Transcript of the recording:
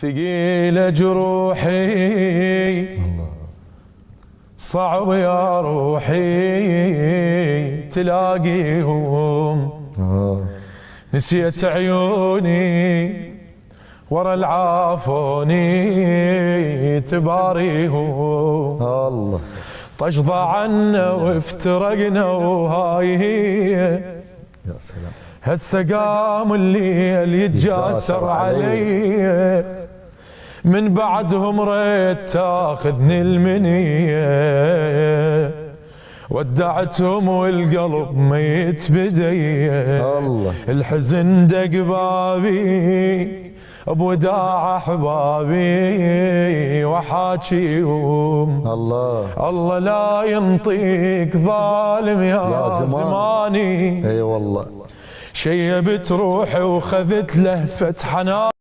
ثقيلة جروحي صعب يا روحي تلاقيهم. نسيت عيوني ورا العافوني تباريهم. الله طشضى عنا وافترقنا وهاي هي. يا سلام هسه قام الليل يتجاسر علي، من بعدهم ريت تاخذني المنية، ودعتهم والقلب ميت بدي. الله الحزن دق بابي بوداع احبابي وحاجيهم. الله لا ينطيك ظالم يا زماني. اي والله شيبت روحي وخذت لهفة حنان.